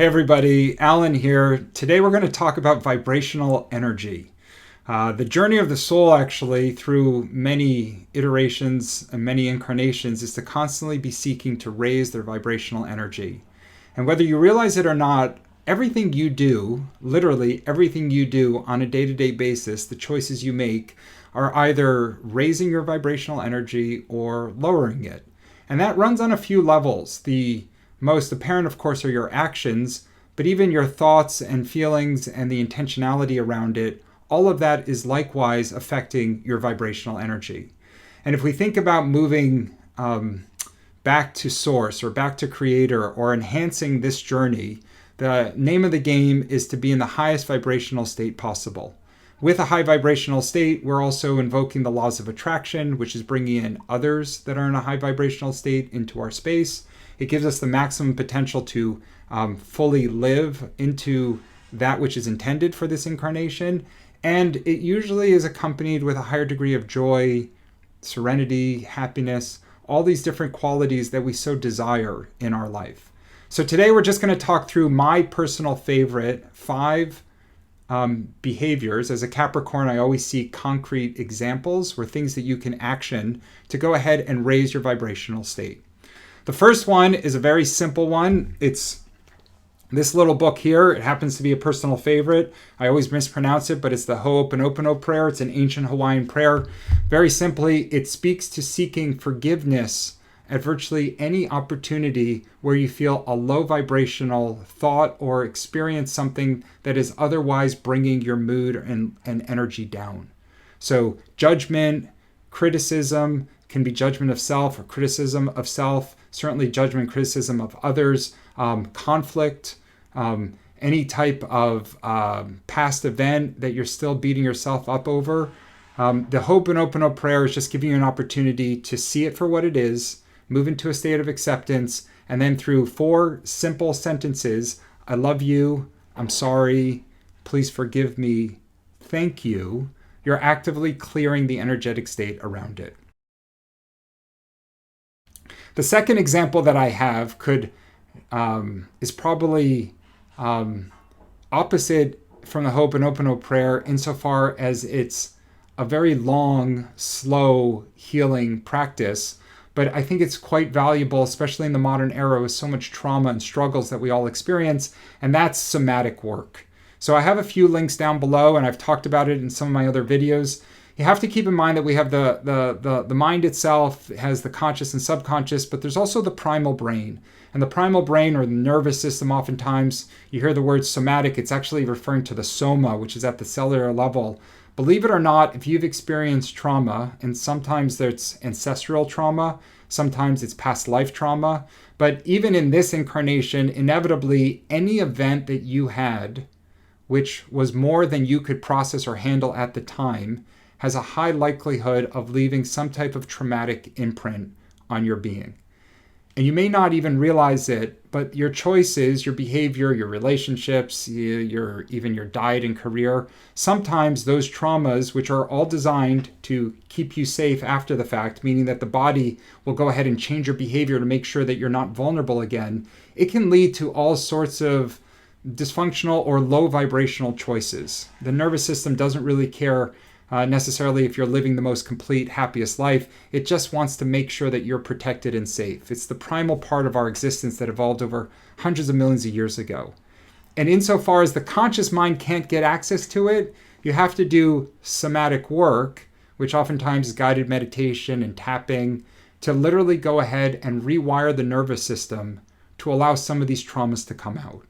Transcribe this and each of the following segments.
Hey everybody, Allan here. Today we're going to talk about vibrational energy. The journey of the soul actually through many iterations and many incarnations is to constantly be seeking to raise their vibrational energy. And whether you realize it or not, everything you do, literally everything you do on a day-to-day basis, the choices you make are either raising your vibrational energy or lowering it. And that runs on a few levels. The most apparent, of course, are your actions, but even your thoughts and feelings and the intentionality around it, all of that is likewise affecting your vibrational energy. And if we think about moving back to source or back to creator or enhancing this journey, the name of the game is to be in the highest vibrational state possible. With a high vibrational state, we're also invoking the laws of attraction, which is bringing in others that are in a high vibrational state into our space. It gives us the maximum potential to fully live into that which is intended for this incarnation. And it usually is accompanied with a higher degree of joy, serenity, happiness, all these different qualities that we so desire in our life. So today we're just going to talk through my personal favorite 5 behaviors. As a Capricorn, I always see concrete examples or things that you can action to go ahead and raise your vibrational state. The first one is a very simple one. It's this little book here. It happens to be a personal favorite. I always mispronounce it, but it's the Ho'oponopono prayer. It's an ancient Hawaiian prayer. Very simply, it speaks to seeking forgiveness at virtually any opportunity where you feel a low vibrational thought or experience something that is otherwise bringing your mood and energy down. So judgment, criticism, can be judgment of self or criticism of self, certainly judgment, criticism of others, conflict, any type of past event that you're still beating yourself up over. The Ho'oponopono prayer is just giving you an opportunity to see it for what it is, move into a state of acceptance, and then through 4 simple sentences, I love you, I'm sorry, please forgive me, thank you, you're actively clearing the energetic state around it. The second example that I have is probably opposite from the Ho'oponopono prayer insofar as it's a very long, slow healing practice. But I think it's quite valuable, especially in the modern era with so much trauma and struggles that we all experience, and that's somatic work. So I have a few links down below, and I've talked about it in some of my other videos. You have to keep in mind that we have the mind itself, has the conscious and subconscious, but there's also the primal brain. And the primal brain, or the nervous system, oftentimes you hear the word somatic, it's actually referring to the soma, which is at the cellular level. Believe it or not, if you've experienced trauma, and sometimes there's ancestral trauma, sometimes it's past life trauma, but even in this incarnation, inevitably any event that you had, which was more than you could process or handle at the time, has a high likelihood of leaving some type of traumatic imprint on your being. And you may not even realize it, but your choices, your behavior, your relationships, even your diet and career, sometimes those traumas, which are all designed to keep you safe after the fact, meaning that the body will go ahead and change your behavior to make sure that you're not vulnerable again, it can lead to all sorts of dysfunctional or low vibrational choices. The nervous system doesn't really care necessarily if you're living the most complete, happiest life. It just wants to make sure that you're protected and safe. It's the primal part of our existence that evolved over hundreds of millions of years ago. And insofar as the conscious mind can't get access to it, you have to do somatic work, which oftentimes is guided meditation and tapping, to literally go ahead and rewire the nervous system to allow some of these traumas to come out.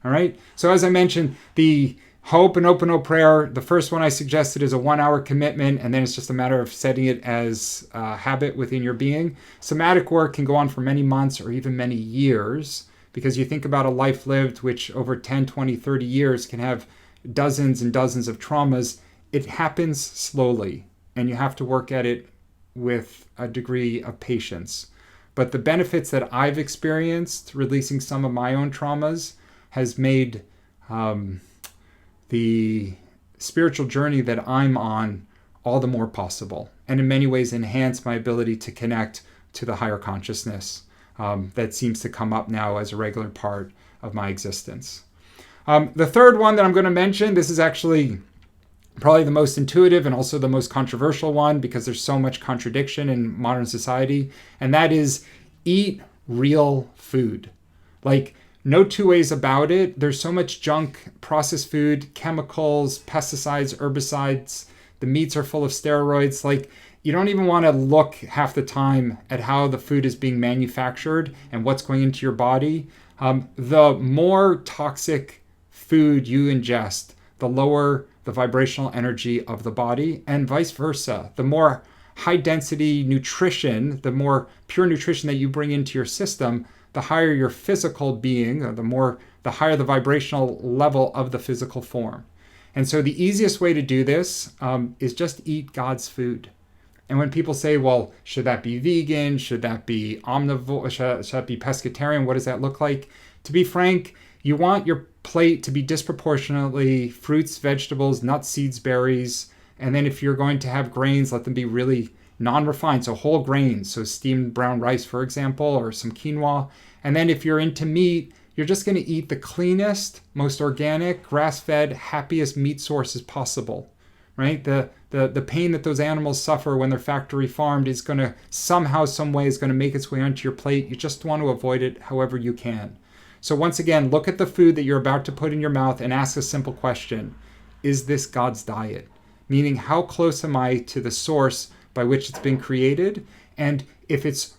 All right? So as I mentioned, the Ho'oponopono prayer, the first one I suggested is a 1-hour commitment, and then it's just a matter of setting it as a habit within your being. Somatic work can go on for many months or even many years, because you think about a life lived, which over 10, 20, 30 years can have dozens and dozens of traumas. It happens slowly, and you have to work at it with a degree of patience. But the benefits that I've experienced releasing some of my own traumas has made the spiritual journey that I'm on all the more possible, and in many ways enhance my ability to connect to the higher consciousness that seems to come up now as a regular part of my existence. The third one that I'm going to mention, this is actually probably the most intuitive and also the most controversial one because there's so much contradiction in modern society, and that is eat real food. Like, no two ways about it. There's so much junk, processed food, chemicals, pesticides, herbicides. The meats are full of steroids. Like, you don't even want to look half the time at how the food is being manufactured and what's going into your body. The more toxic food you ingest, the lower the vibrational energy of the body, and vice versa. The more high density nutrition, the more pure nutrition that you bring into your system, the higher your physical being, or the higher the vibrational level of the physical form. And so the easiest way to do this is just eat God's food. And when people say, well, should that be vegan? Should that be omnivore? Should that be pescatarian? What does that look like? To be frank, you want your plate to be disproportionately fruits, vegetables, nuts, seeds, berries. And then if you're going to have grains, let them be really non-refined, so whole grains, so steamed brown rice, for example, or some quinoa. And then if you're into meat, you're just going to eat the cleanest, most organic, grass-fed, happiest meat sources possible, right? The pain that those animals suffer when they're factory farmed is going to somehow, some way, is going to make its way onto your plate. You just want to avoid it however you can. So once again, look at the food that you're about to put in your mouth and ask a simple question. Is this God's diet? Meaning, how close am I to the source by which it's been created? And if it's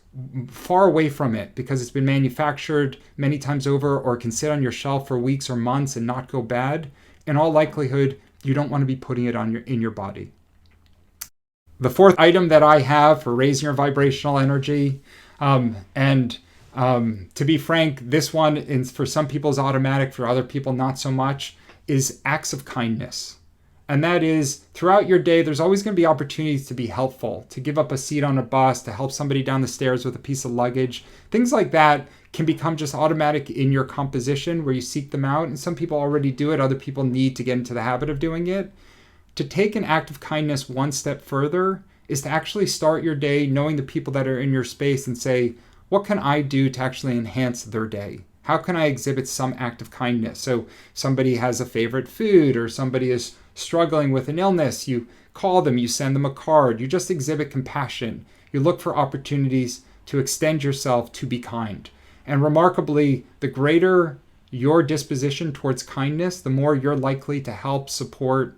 far away from it because it's been manufactured many times over or can sit on your shelf for weeks or months and not go bad, in all likelihood, you don't want to be putting it in your body. The fourth item that I have for raising your vibrational energy, to be frank, this one for some people is automatic, for other people not so much, is acts of kindness. And that is, throughout your day, there's always going to be opportunities to be helpful, to give up a seat on a bus, to help somebody down the stairs with a piece of luggage. Things like that can become just automatic in your composition where you seek them out. And some people already do it. Other people need to get into the habit of doing it. To take an act of kindness one step further is to actually start your day knowing the people that are in your space and say, what can I do to actually enhance their day? How can I exhibit some act of kindness? So somebody has a favorite food or somebody is struggling with an illness, you call them, you send them a card, you just exhibit compassion. You look for opportunities to extend yourself to be kind. And remarkably, the greater your disposition towards kindness, the more you're likely to help support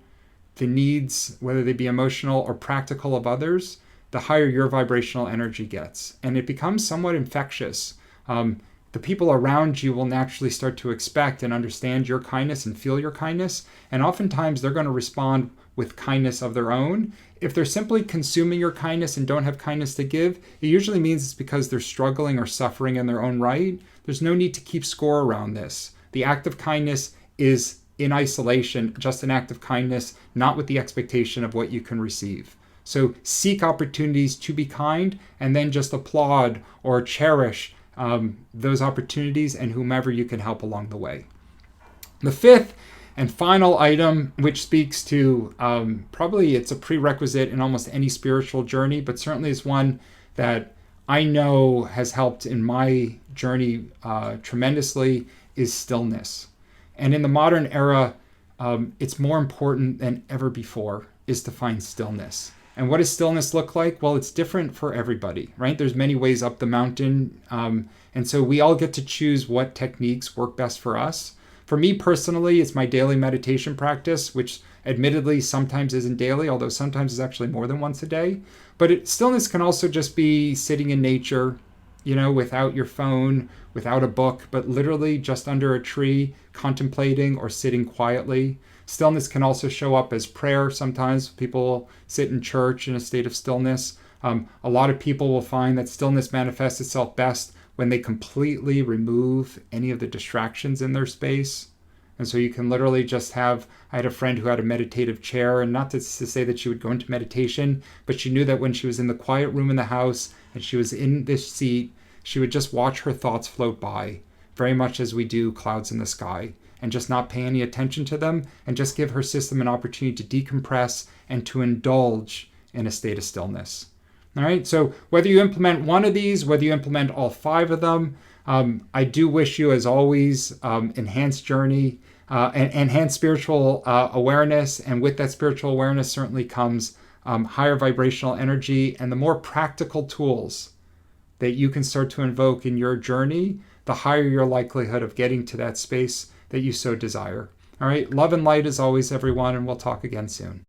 the needs, whether they be emotional or practical, of others, the higher your vibrational energy gets. And it becomes somewhat infectious. The people around you will naturally start to expect and understand your kindness and feel your kindness. And oftentimes they're going to respond with kindness of their own. If they're simply consuming your kindness and don't have kindness to give, it usually means it's because they're struggling or suffering in their own right. There's no need to keep score around this. The act of kindness is in isolation, just an act of kindness, not with the expectation of what you can receive. So seek opportunities to be kind and then just applaud or cherish those opportunities and whomever you can help along the way. The fifth and final item, which speaks to probably it's a prerequisite in almost any spiritual journey, but certainly is one that I know has helped in my journey tremendously, is stillness. And in the modern era, it's more important than ever before is to find stillness. And what does stillness look like? Well, it's different for everybody, right? There's many ways up the mountain. And so we all get to choose what techniques work best for us. For me personally, it's my daily meditation practice, which admittedly sometimes isn't daily, although sometimes it's actually more than once a day. But stillness can also just be sitting in nature, without your phone, without a book, but literally just under a tree, contemplating or sitting quietly. Stillness can also show up as prayer. Sometimes people sit in church in a state of stillness. A lot of people will find that stillness manifests itself best when they completely remove any of the distractions in their space. And so you can literally just I had a friend who had a meditative chair, and not to say that she would go into meditation, but she knew that when she was in the quiet room in the house and she was in this seat, she would just watch her thoughts float by, very much as we do clouds in the sky, and just not pay any attention to them and just give her system an opportunity to decompress and to indulge in a state of stillness. All right, so whether you implement one of these, whether you implement all 5 of them, I do wish you, as always, enhanced journey, and enhanced spiritual awareness. And with that spiritual awareness certainly comes higher vibrational energy, and the more practical tools that you can start to invoke in your journey, the higher your likelihood of getting to that space that you so desire. All right, love and light as always, everyone, and we'll talk again soon.